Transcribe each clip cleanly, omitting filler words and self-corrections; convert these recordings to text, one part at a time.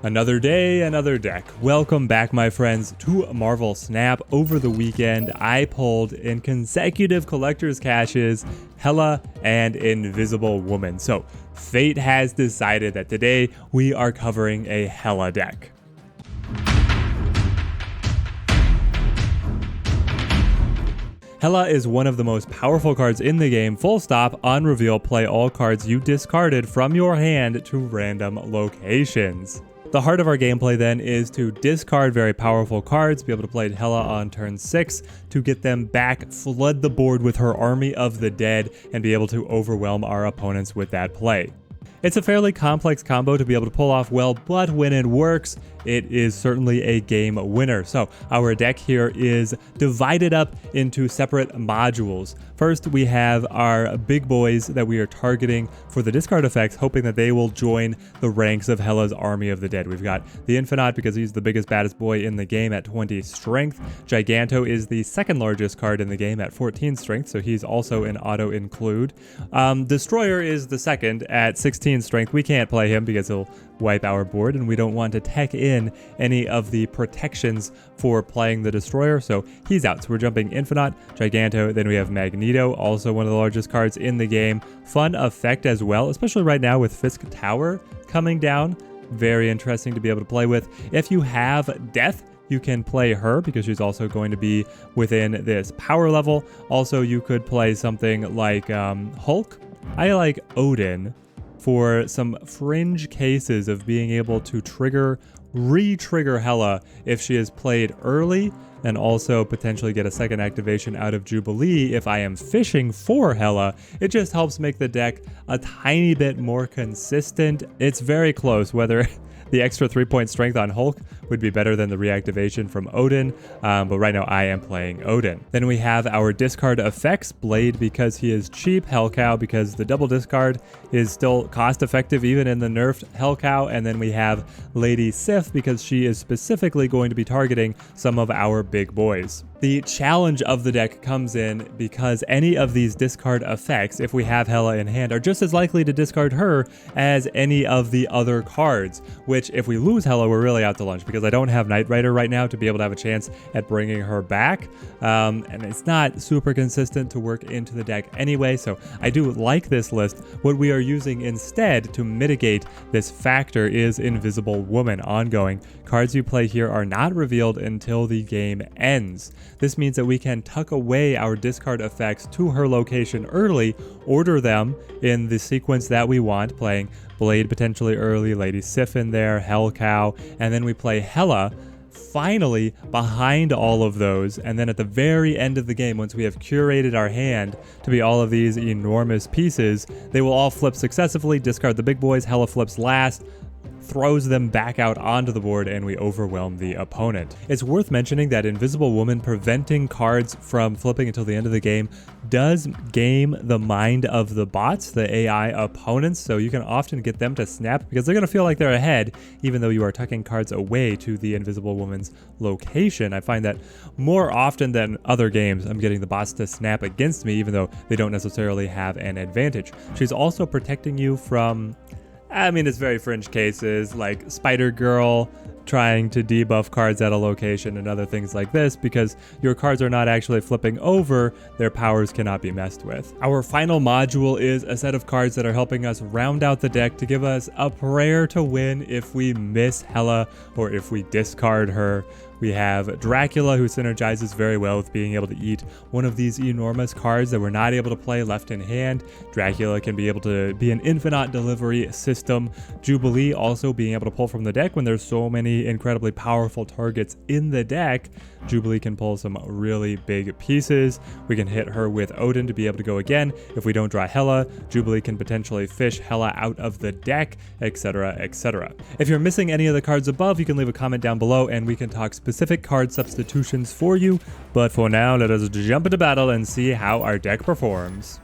Another day, another deck. Welcome back, my friends, to Marvel Snap. Over the weekend, I pulled in consecutive collector's caches Hela and Invisible Woman. So, fate has decided that today we are covering a Hela deck. Hela is one of the most powerful cards in the game. Full stop. On reveal, play all cards you discarded from your hand to random locations. The heart of our gameplay then is to discard very powerful cards, be able to play Hela on turn 6 to get them back, flood the board with her army of the dead, and be able to overwhelm our opponents with that play. It's a fairly complex combo to be able to pull off well, but when it works, it is certainly a game winner. So our deck here is divided up into separate modules. First, we have our big boys that we are targeting for the discard effects, hoping that they will join the ranks of Hela's army of the dead. We've got the Infinaut because he's the biggest, baddest boy in the game at 20 strength. Giganto is the second largest card in the game at 14 strength, so he's also an auto include. Destroyer is the second at 16 strength. We can't play him because he'll wipe our board, and we don't want to tech in any of the protections for playing the Destroyer, so he's out. So we're jumping Infinaut, Giganto, then we have Magneto, also one of the largest cards in the game. Fun effect as well, especially right now with Fisk Tower coming down. Very interesting to be able to play with. If you have Death, you can play her because she's also going to be within this power level. Also, you could play something like Hulk. I like Odin for some fringe cases of being able to re-trigger Hela if she is played early, and also potentially get a second activation out of Jubilee if I am fishing for Hela. It just helps make the deck a tiny bit more consistent. It's very close whether the extra 3-point strength on Hulk would be better than the reactivation from Odin, but right now I am playing Odin. Then we have our discard effects, Blade because he is cheap, Hellcow because the double discard is still cost effective even in the nerfed Hellcow, and then we have Lady Sif because she is specifically going to be targeting some of our big boys. The challenge of the deck comes in because any of these discard effects, if we have Hela in hand, are just as likely to discard her as any of the other cards, which if we lose Hela, we're really out to lunch because I don't have Knight Rider right now to be able to have a chance at bringing her back, and it's not super consistent to work into the deck anyway, so I do like this list. What we are using instead to mitigate this factor is Invisible Woman ongoing. Cards you play here are not revealed until the game ends. This means that we can tuck away our discard effects to her location early, order them in the sequence that we want, playing Blade potentially early, Lady Sif in there, Hellcow, and then we play Hela finally behind all of those, and then at the very end of the game, once we have curated our hand to be all of these enormous pieces, they will all flip successively, discard the big boys, Hela flips last, throws them back out onto the board, and we overwhelm the opponent. It's worth mentioning that Invisible Woman preventing cards from flipping until the end of the game does game the mind of the bots, the AI opponents, so you can often get them to snap because they're going to feel like they're ahead even though you are tucking cards away to the Invisible Woman's location. I find that more often than other games I'm getting the bots to snap against me even though they don't necessarily have an advantage. She's also protecting you from, it's very fringe cases like Spider-Girl trying to debuff cards at a location and other things like this because your cards are not actually flipping over, their powers cannot be messed with. Our final module is a set of cards that are helping us round out the deck to give us a prayer to win if we miss Hela or if we discard her. We have Dracula, who synergizes very well with being able to eat one of these enormous cards that we're not able to play left in hand. Dracula can be able to be an Infinaut delivery system. Jubilee also being able to pull from the deck when there's so many incredibly powerful targets in the deck. Jubilee can pull some really big pieces. We can hit her with Odin to be able to go again. If we don't draw Hela, Jubilee can potentially fish Hela out of the deck, etc., etc. If you're missing any of the cards above, you can leave a comment down below and we can talk specific card substitutions for you. But for now, let us jump into battle and see how our deck performs.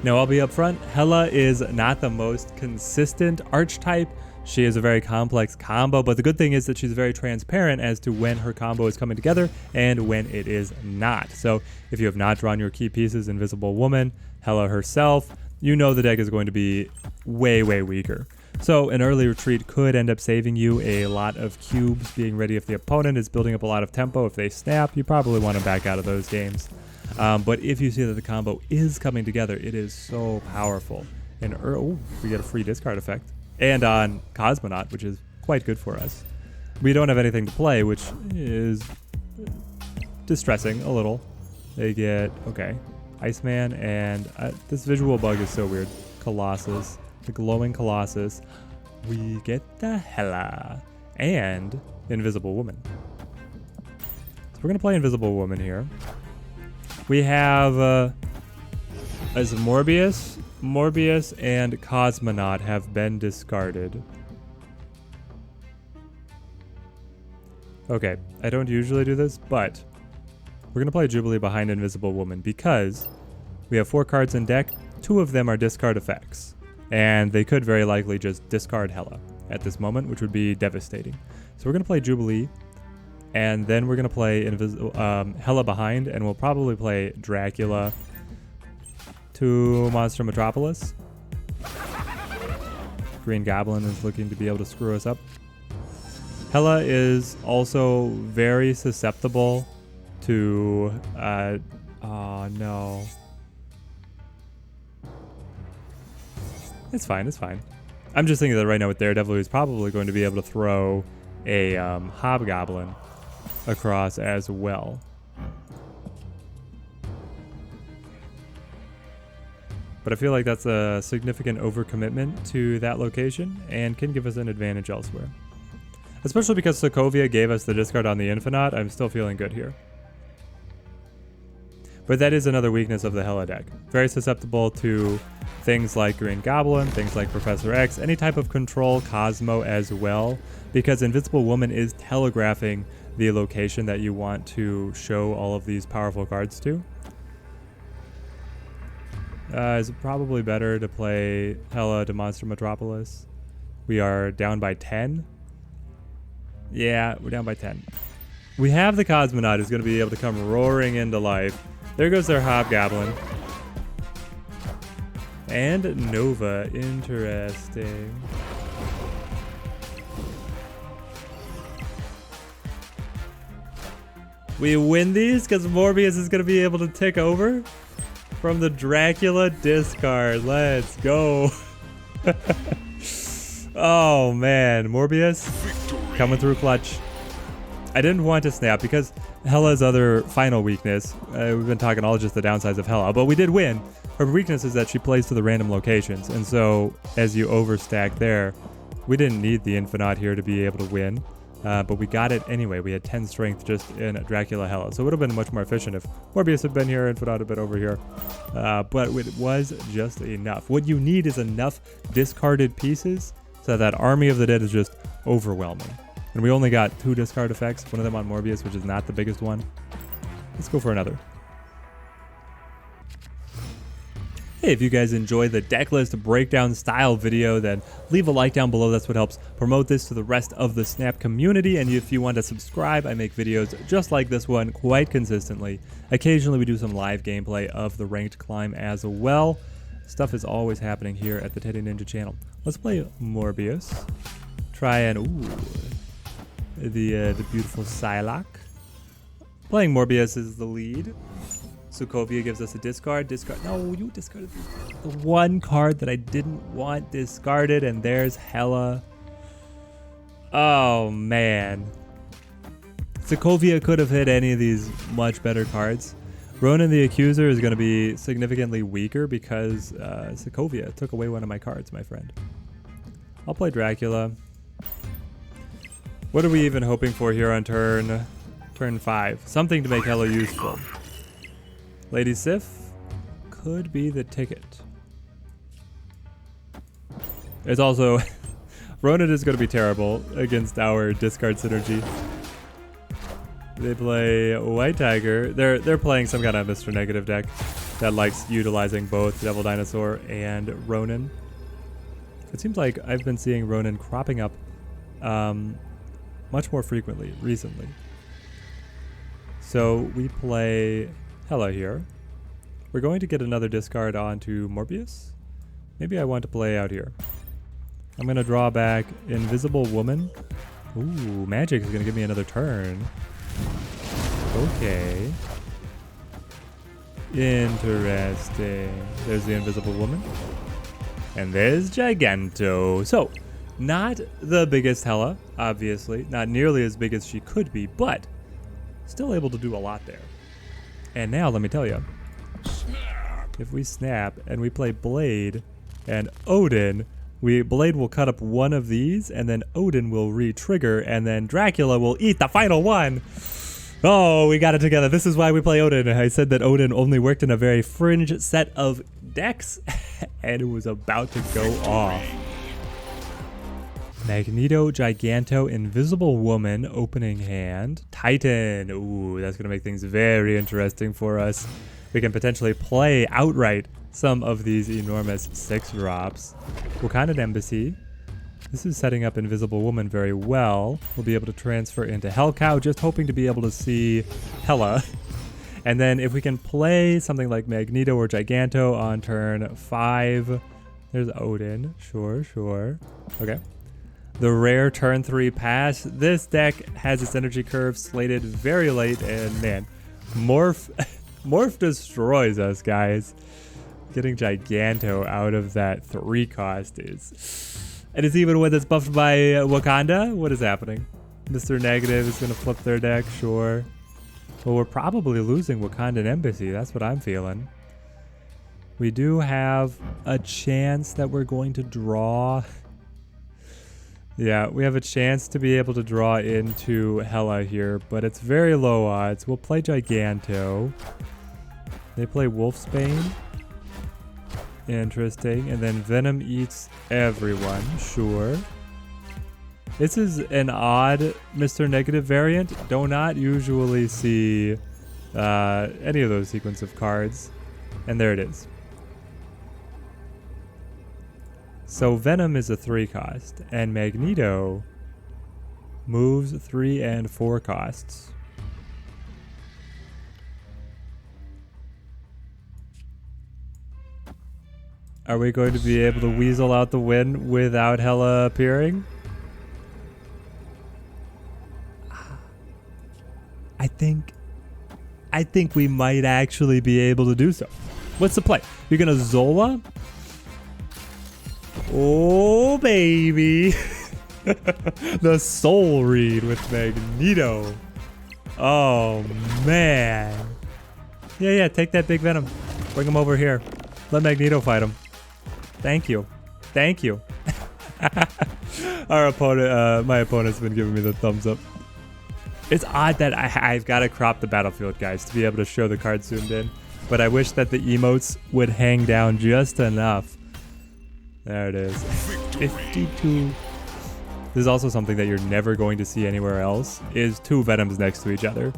Now, I'll be upfront, Hela is not the most consistent archetype. She is a very complex combo, but the good thing is that she's very transparent as to when her combo is coming together and when it is not. So if you have not drawn your key pieces, Invisible Woman, Hela herself, you know the deck is going to be way, way weaker. So an early retreat could end up saving you a lot of cubes, being ready if the opponent is building up a lot of tempo. If they snap, you probably want to back out of those games. But if you see that the combo is coming together, it is so powerful. And we get a free discard effect. And on Cosmonaut, which is quite good for us. We don't have anything to play, which is distressing a little. They get, okay, Iceman, and this visual bug is so weird. Colossus, the glowing Colossus. We get the Hela and Invisible Woman. So we're going to play Invisible Woman here. We have as Morbius and Cosmonaut have been discarded. Okay, I don't usually do this, but we're going to play Jubilee behind Invisible Woman because we have 4 cards in deck. 2 of them are discard effects, and they could very likely just discard Hela at this moment, which would be devastating. So we're going to play Jubilee, and then we're going to play Hela behind, and we'll probably play Dracula to Monster Metropolis. Green Goblin is looking to be able to screw us up. Hela is also very susceptible to, oh no. It's fine, it's fine. I'm just thinking that right now with Daredevil, he's probably going to be able to throw a Hobgoblin across as well. But I feel like that's a significant overcommitment to that location and can give us an advantage elsewhere. Especially because Sokovia gave us the discard on the Infinaut, I'm still feeling good here. But that is another weakness of the Hela deck. Very susceptible to things like Green Goblin, things like Professor X, any type of control, Cosmo as well, because Invisible Woman is telegraphing the location that you want to show all of these powerful cards to. Is it probably better to play Hela to Monster Metropolis? We are down by 10. Yeah, we're down by 10. We have the Cosmonaut who's going to be able to come roaring into life. There goes their Hobgoblin. And Nova. Interesting. We win these because Morbius is going to be able to tick over from the Dracula discard. Let's go. Oh, man. Morbius coming through clutch. I didn't want to snap because Hela's other final weakness, we've been talking all just the downsides of Hela, but we did win. Her weakness is that she plays to the random locations, and so as you overstack there, we didn't need the Infinaut here to be able to win, but we got it anyway. We had 10 strength just in Dracula Hela, so it would have been much more efficient if Morbius had been here, Infinaut had been over here, but it was just enough. What you need is enough discarded pieces so that Army of the Dead is just overwhelming. And we only got 2 discard effects, one of them on Morbius, which is not the biggest one. Let's go for another. Hey, if you guys enjoy the Decklist breakdown style video, then leave a like down below. That's what helps promote this to the rest of the Snap community. And if you want to subscribe, I make videos just like this one quite consistently. Occasionally we do some live gameplay of the ranked climb as well. Stuff is always happening here at the Teddy Ninja channel. Let's play Morbius. Try and, the beautiful Psylocke. Playing Morbius is the lead. Sokovia gives us a discard. No, you discarded the one card that I didn't want discarded, and there's Hela. Oh, man. Sokovia could have hit any of these much better cards. Ronan the Accuser is going to be significantly weaker because Sokovia took away one of my cards, my friend. I'll play Dracula. What are we even hoping for here on turn 5? Something to make Hela useful. Lady Sif could be the ticket. It's also Ronan is going to be terrible against our discard synergy. They play White Tiger. They're playing some kind of Mr. Negative deck that likes utilizing both Devil Dinosaur and Ronan. It seems like I've been seeing Ronan cropping up much more frequently recently. So we play Hela here. We're going to get another discard onto Morbius. Maybe I want to play out here. I'm going to draw back Invisible Woman. Ooh, magic is going to give me another turn. Okay. Interesting. There's the Invisible Woman. And there's Giganto. So, not the biggest Hela, obviously. Not nearly as big as she could be, but still able to do a lot there. And now, let me tell you. If we snap and we play Blade and Odin, Blade will cut up one of these, and then Odin will re-trigger, and then Dracula will eat the final one. Oh, we got it together. This is why we play Odin. I said that Odin only worked in a very fringe set of decks, and it was about to go off. Magneto, Giganto, Invisible Woman, opening hand, Titan. Ooh, that's going to make things very interesting for us. We can potentially play outright some of these enormous 6-drops. Wakandan Embassy. This is setting up Invisible Woman very well. We'll be able to transfer into Hellcow, just hoping to be able to see Hela. And then if we can play something like Magneto or Giganto on turn 5. There's Odin. Sure. Okay. The rare turn 3 pass. This deck has its energy curve slated very late, and man, Morph destroys us, guys. Getting Giganto out of that 3 cost is... And it's even when it's buffed by Wakanda? What is happening? Mr. Negative is going to flip their deck, sure. Well, we're probably losing Wakandan Embassy. That's what I'm feeling. We do have a chance that we're going to draw... Yeah, we have a chance to be able to draw into Hela here, but it's very low odds. We'll play Giganto. They play Wolfsbane. Interesting. And then Venom eats everyone. Sure. This is an odd Mr. Negative variant. Do not usually see any of those sequence of cards. And there it is. So Venom is a 3 cost. And Magneto moves 3 and 4 costs. Are we going to be able to weasel out the win without Hela appearing? I think we might actually be able to do so. What's the play? You're gonna Zola? Oh baby. The soul read with Magneto. Oh man. Yeah, take that big Venom. Bring him over here. Let Magneto fight him. Thank you. Our opponent, my opponent's been giving me the thumbs up. It's odd that I've got to crop the battlefield, guys, to be able to show the card zoomed in. But I wish that the emotes would hang down just enough. There it is. 52. This is also something that you're never going to see anywhere else, is 2 Venoms next to each other.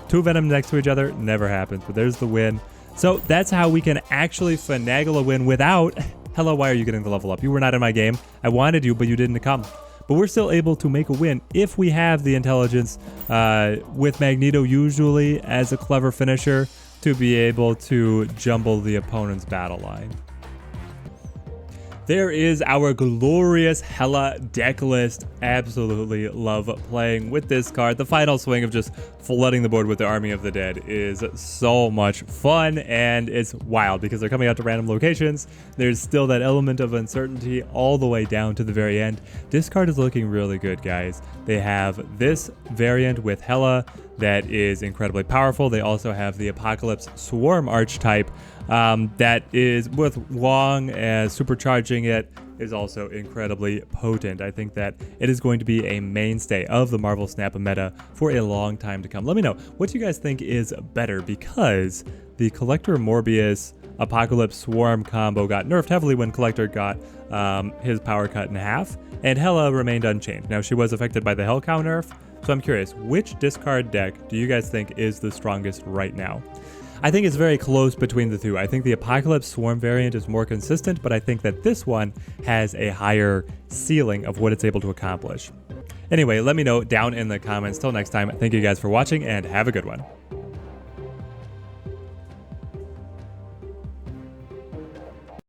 2 Venoms next to each other never happens, but there's the win. So that's how we can actually finagle a win without... Hello, why are you getting the level up? You were not in my game. I wanted you, but you didn't come. But we're still able to make a win if we have the intelligence with Magneto usually as a clever finisher to be able to jumble the opponent's battle line. There is our glorious Hela deck list. Absolutely love playing with this card. The final swing of just flooding the board with the Army of the Dead is so much fun, and it's wild because they're coming out to random locations. There's still that element of uncertainty all the way down to the very end. This card is looking really good, guys. They have this variant with Hela that is incredibly powerful. They also have the Apocalypse Swarm archetype that is with Wong as supercharging it is also incredibly potent. I think that it is going to be a mainstay of the Marvel Snap meta for a long time to come. Let me know what you guys think is better, because the Collector Morbius Apocalypse Swarm combo got nerfed heavily when Collector got his power cut in half, and Hela remained unchanged. Now, she was affected by the Hellcow nerf, so I'm curious, which discard deck do you guys think is the strongest right now? I think it's very close between the two. I think the Apocalypse Swarm variant is more consistent, but I think that this one has a higher ceiling of what it's able to accomplish. Anyway, let me know down in the comments. Till next time, thank you guys for watching and have a good one.